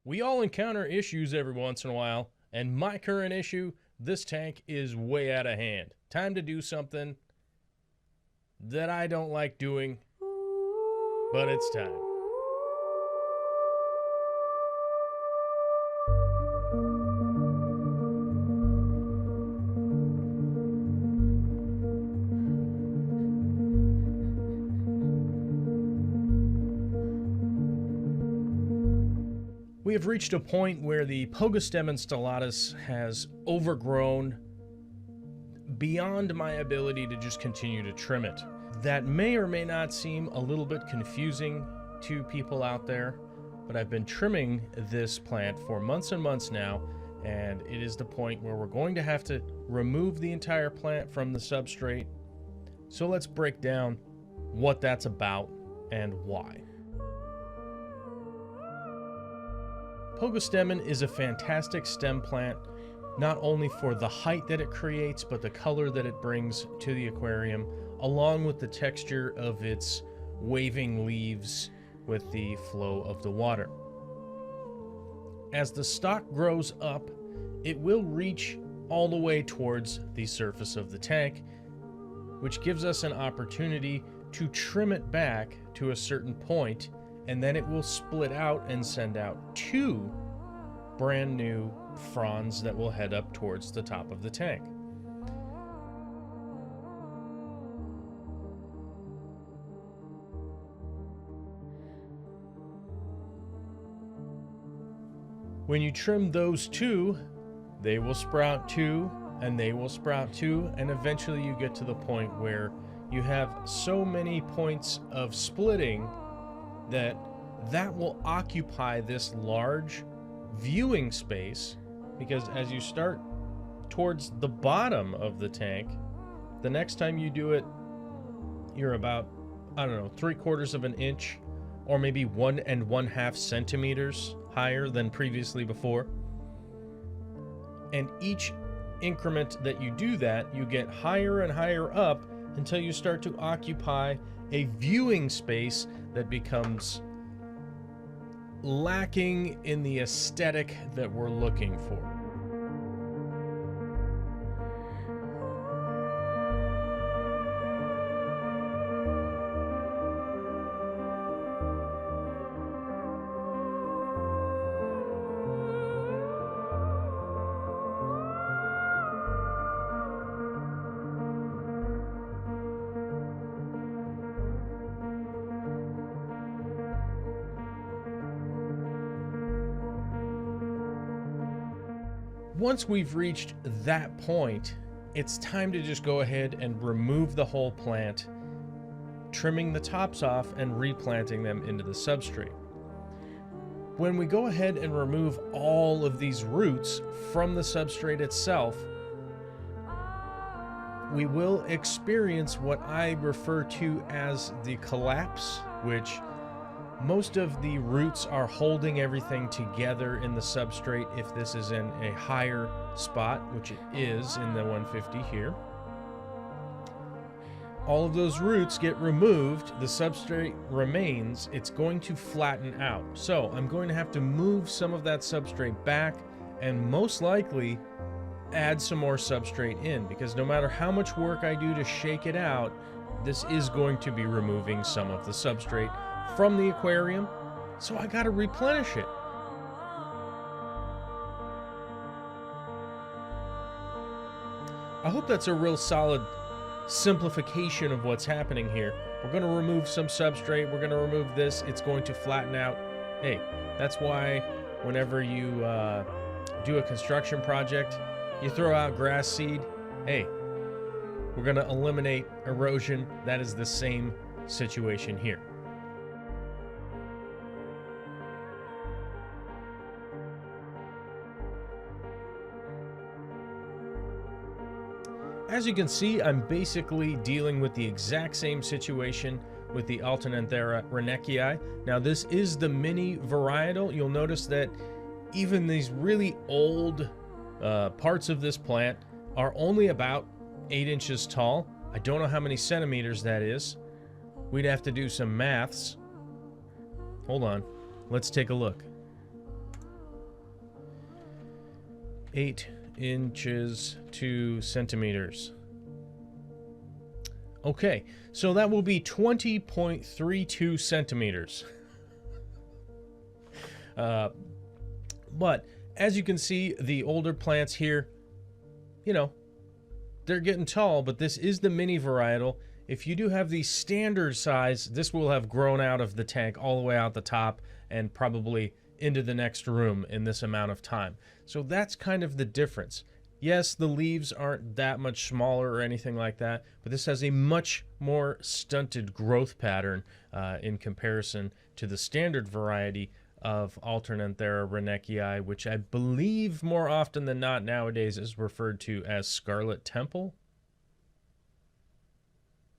We all encounter issues every once in a while, and my current issue, this tank is way out of hand. Time to do something that I don't like doing, but it's time. We have reached a point where the Pogostem installatus has overgrown beyond my ability to just continue to trim it. That may or may not seem a little bit confusing to people out there, but I've been trimming this plant for months and months now, and it is the point where we're going to have to remove the entire plant from the substrate. So let's break down what that's about and why. Pogostemon is a fantastic stem plant, not only for the height that it creates, but the color that it brings to the aquarium, along with the texture of its waving leaves with the flow of the water. As the stock grows up, it will reach all the way towards the surface of the tank, which gives us an opportunity to trim it back to a certain point, and then it will split out and send out two brand new fronds that will head up towards the top of the tank. When you trim those two, they will sprout two, and they will sprout two, and eventually you get to the point where you have so many points of splitting that will occupy this large viewing space, because as you start towards the bottom of the tank, the next time you do it, you're about, I don't know, 3/4 of an inch or maybe 1 1/2 centimeters higher than previously before. And each increment that you do that, you get higher and higher up until you start to occupy a viewing space that becomes lacking in the aesthetic that we're looking for. Once we've reached that point, it's time to just go ahead and remove the whole plant, trimming the tops off and replanting them into the substrate. When we go ahead and remove all of these roots from the substrate itself, we will experience what I refer to as the collapse, which most of the roots are holding everything together in the substrate if this is in a higher spot, which it is in the 150 here. All of those roots get removed, the substrate remains, it's going to flatten out. So I'm going to have to move some of that substrate back and most likely add some more substrate in, because no matter how much work I do to shake it out, this is going to be removing some of the substrate from the aquarium, so I gotta replenish it. I hope that's a real solid simplification of what's happening here. We're gonna remove some substrate, we're gonna remove this, it's going to flatten out. Hey, that's why whenever you do a construction project, you throw out grass seed. Hey, we're gonna eliminate erosion. That is the same situation here. As you can see, I'm basically dealing with the exact same situation with the Alternanthera renekii. Now this is the mini varietal. You'll notice that even these really old parts of this plant are only about 8 inches tall. I don't know how many centimeters that is. We'd have to do some maths. Hold on, let's take a look. 8 inches 2 centimeters. Okay, so that will be 20.32 centimeters. But as you can see, the older plants here, you know, they're getting tall, but this is the mini varietal. If you do have the standard size, this will have grown out of the tank all the way out the top and probably into the next room in this amount of time. So that's kind of the difference. Yes, the leaves aren't that much smaller or anything like that, but this has a much more stunted growth pattern in comparison to the standard variety of Alternanthera reinekii, which I believe more often than not nowadays is referred to as Scarlet Temple.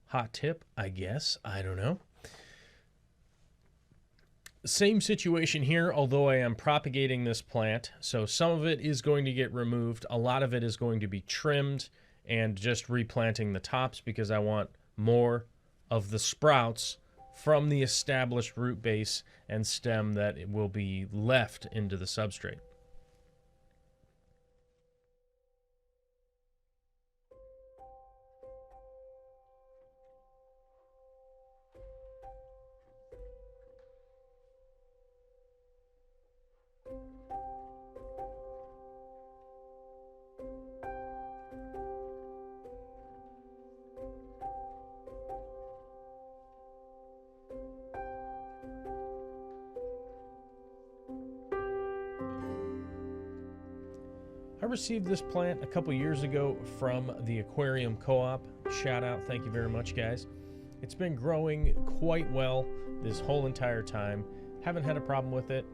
Hot tip, I guess. I don't know. Same situation here, although I am propagating this plant. So some of it is going to get removed. A lot of it is going to be trimmed and just replanting the tops because I want more of the sprouts from the established root base and stem that it will be left into the substrate. I received this plant a couple years ago from the Aquarium co-op. Shout out, thank you very much, guys. It's been growing quite well this whole entire time. Haven't had a problem with it.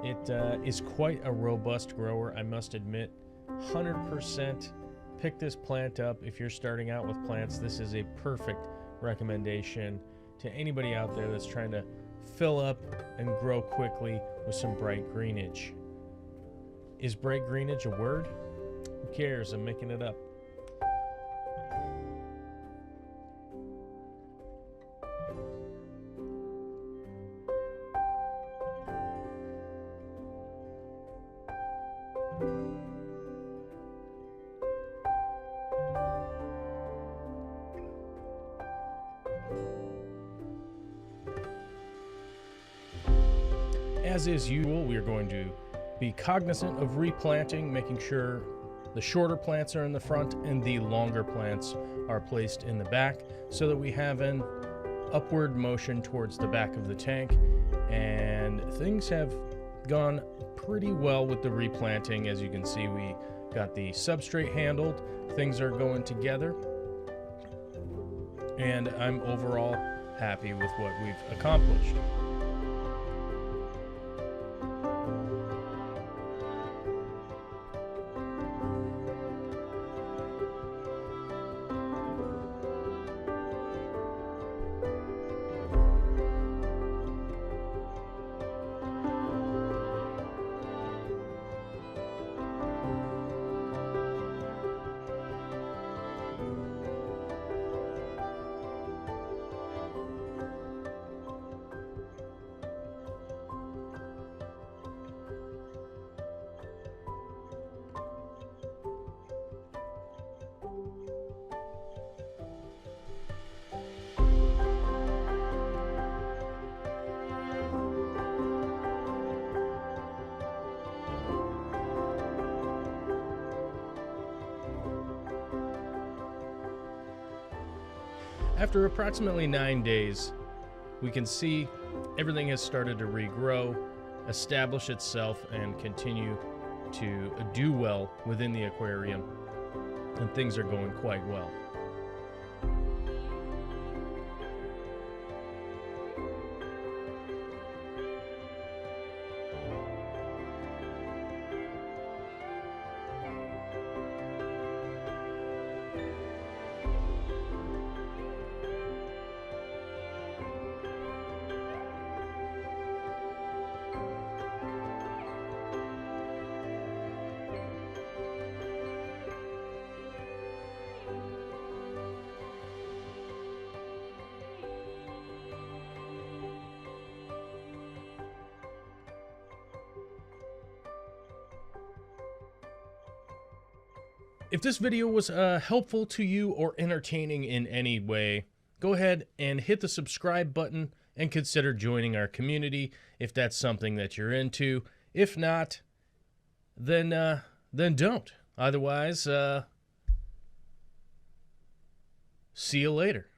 It is quite a robust grower, I must admit. 100% pick this plant up if you're starting out with plants. This is a perfect recommendation to anybody out there that's trying to fill up and grow quickly with some bright greenage. Is bright greenage a word? Who cares? I'm making it up. As is usual, we are going to be cognizant of replanting, making sure the shorter plants are in the front and the longer plants are placed in the back so that we have an upward motion towards the back of the tank. And things have gone pretty well with the replanting. As you can see, we got the substrate handled. Things are going together. And I'm overall happy with what we've accomplished. After approximately 9 days, we can see everything has started to regrow, establish itself, and continue to do well within the aquarium, and things are going quite well. If this video was helpful to you or entertaining in any way, go ahead and hit the subscribe button and consider joining our community if that's something that you're into. If not, then don't. Otherwise, see you later.